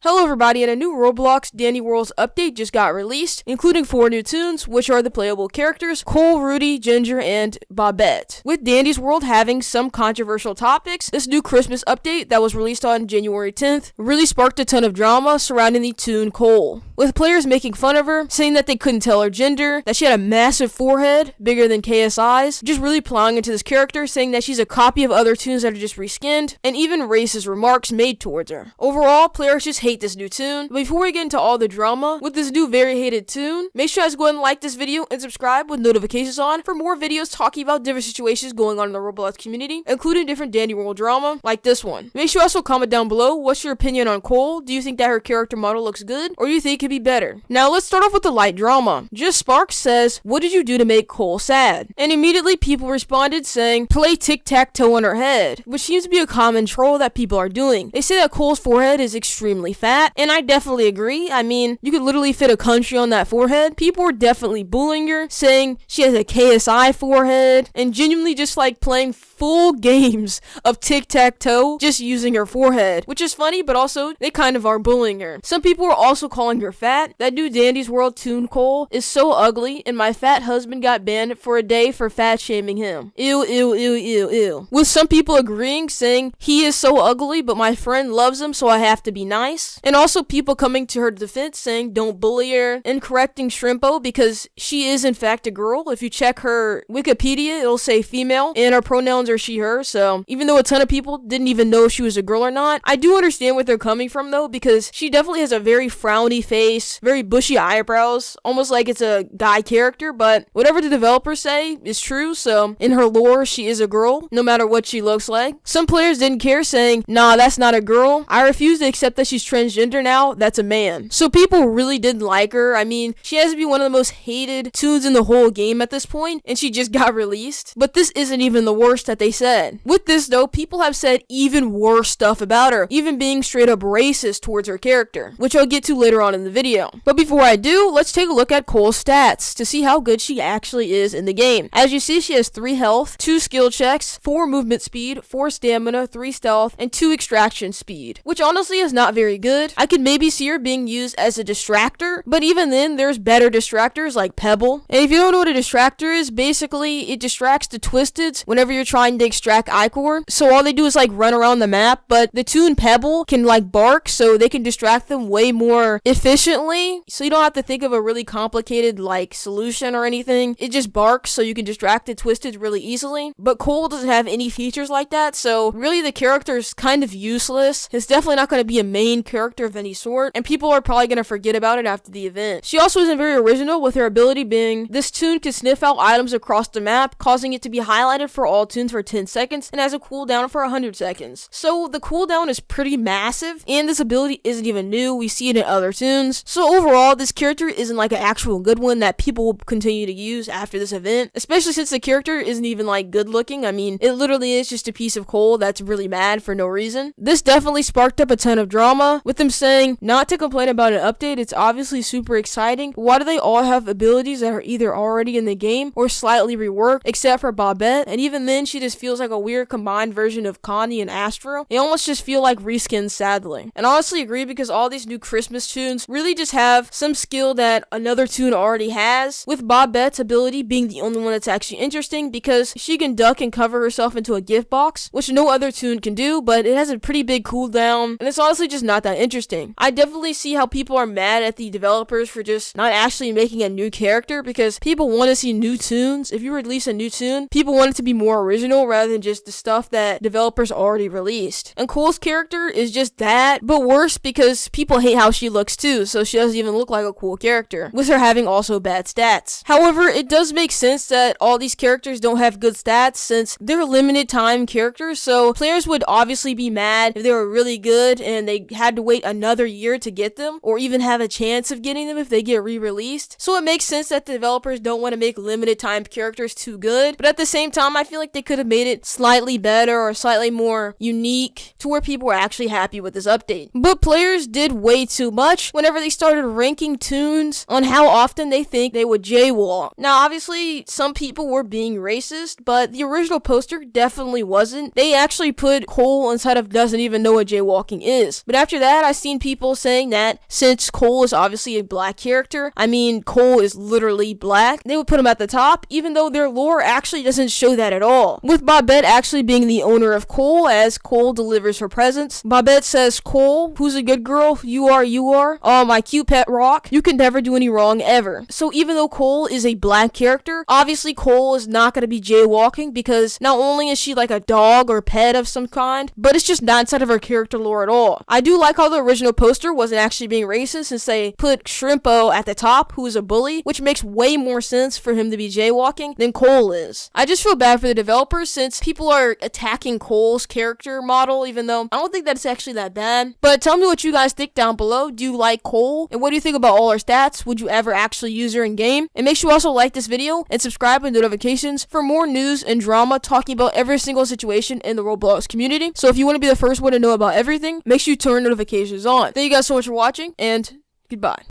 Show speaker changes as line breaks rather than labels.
Hello everybody, and a new Roblox Dandy Worlds update just got released, including 4 new toons, which are the playable characters, Cole, Rudy, Ginger, and Bobette. With Dandy's World having some controversial topics, this new Christmas update that was released on January 10th really sparked a ton of drama surrounding the toon Cole, with players making fun of her, saying that they couldn't tell her gender, that she had a massive forehead, bigger than KSI's, just really plowing into this character, saying that she's a copy of other toons that are just reskinned, and even racist remarks made towards her. Overall, players just hate this new toon. But before we get into all the drama with this new very hated toon, make sure you guys go ahead and like this video and subscribe with notifications on for more videos talking about different situations going on in the Roblox community, including different Dandy World drama like this one. Make sure you also comment down below what's your opinion on Cole. Do you think that her character model looks good, or do you think it could be better? Now let's start off with the light drama. Just Sparks says, "What did you do to make Cole sad?" And immediately people responded saying, "Play tic-tac-toe on her head," which seems to be a common troll that people are doing. They say that Cole's forehead is extremely fat, and I definitely agree. I mean, you could literally fit a country on that forehead. People were definitely bullying her, saying she has a KSI forehead, and genuinely just like playing full games of tic-tac-toe just using her forehead, which is funny, but also they kind of are bullying her. Some people were also calling her fat. That new Dandy's World toon Cole is so ugly, and my fat husband got banned for a day for fat shaming him. Ew, ew, ew, ew, ew. With some people agreeing, saying he is so ugly, but my friend loves him, so I have to be nice. And also people coming to her defense saying don't bully her, and correcting Shrimpo because she is in fact a girl. If you check her Wikipedia, it'll say female, and her pronouns are she, her, so even though a ton of people didn't even know if she was a girl or not, I do understand where they're coming from though, because she definitely has a very frowny face, very bushy eyebrows, almost like it's a guy character, but whatever the developers say is true, so in her lore, she is a girl, no matter what she looks like. Some players didn't care, saying, "Nah, that's not a girl. I refuse to accept that she's transgender now, that's a man." So people really didn't like her. I mean, she has to be one of the most hated toons in the whole game at this point, and she just got released. But this isn't even the worst that they said. With this though, people have said even worse stuff about her, even being straight up racist towards her character, which I'll get to later on in the video. But before I do, let's take a look at Cole's stats to see how good she actually is in the game. As you see, she has 3 health, 2 skill checks, 4 movement speed, 4 stamina, 3 stealth, and 2 extraction speed, which honestly is not very good. I could maybe see her being used as a distractor, but even then, there's better distractors like Pebble. And if you don't know what a distractor is, basically it distracts the Twisteds whenever you're trying to extract ichor. So all they do is like run around the map, but the toon Pebble can like bark, so they can distract them way more efficiently. So you don't have to think of a really complicated like solution or anything. It just barks, so you can distract the Twisteds really easily. But Cole doesn't have any features like that, so really the character is kind of useless. It's definitely not going to be a main character of any sort, and people are probably going to forget about it after the event. She also isn't very original, with her ability being this toon can sniff out items across the map, causing it to be highlighted for all toons for 10 seconds, and has a cooldown for 100 seconds. So the cooldown is pretty massive, and this ability isn't even new. We see it in other toons. So overall, this character isn't like an actual good one that people will continue to use after this event, especially since the character isn't even like good looking. I mean, it literally is just a piece of coal that's really mad for no reason. This definitely sparked up a ton of drama, with them saying not to complain about an update. It's obviously super exciting. Why do they all have abilities that are either already in the game or slightly reworked, except for Bobette? And even then, she just feels like a weird combined version of Connie and Astro. They almost just feel like reskins, sadly. And I honestly agree, because all these new Christmas toons really just have some skill that another toon already has, with Bobette's ability being the only one that's actually interesting, because she can duck and cover herself into a gift box, which no other toon can do, but it has a pretty big cooldown, and it's honestly just not that interesting. I definitely see how people are mad at the developers for just not actually making a new character, because people want to see new toons. If you release a new toon, people want it to be more original rather than just the stuff that developers already released. And Cole's character is just that, but worse, because people hate how she looks too, so she doesn't even look like a cool character, with her having also bad stats. However, it does make sense that all these characters don't have good stats, since they're limited time characters, so players would obviously be mad if they were really good and they had to wait another year to get them, or even have a chance of getting them if they get re-released. So it makes sense that the developers don't want to make limited time characters too good, but at the same time, I feel like they could have made it slightly better or slightly more unique to where people were actually happy with this update. But players did way too much whenever they started ranking toons on how often they think they would jaywalk. Now, obviously, some people were being racist, but the original poster definitely wasn't. They actually put Cole inside of doesn't even know what jaywalking is. But after that, I've seen people saying that since Cole is obviously a black character, I mean, Cole is literally black, they would put him at the top, even though their lore actually doesn't show that at all. With Babette actually being the owner of Cole, as Cole delivers her presents, Babette says, "Cole, who's a good girl? You are. Oh, my cute pet rock. You can never do any wrong ever." So even though Cole is a black character, obviously Cole is not going to be jaywalking because not only is she like a dog or pet of some kind, but it's just not inside of her character lore at all. I do like how the original poster wasn't actually being racist since they put Shrimpo at the top, who is a bully, which makes way more sense for him to be jaywalking than Cole is. I just feel bad for the developers since people are attacking Cole's character model, even though I don't think that's actually that bad. But tell me what you guys think down below. Do you like Cole? And what do you think about all her stats? Would you ever actually use her in game? And make sure you also like this video and subscribe with notifications for more news and drama talking about every single situation in the Roblox community. So if you want to be the first one to know about everything, make sure you turn notifications on. Thank you guys so much for watching, and goodbye.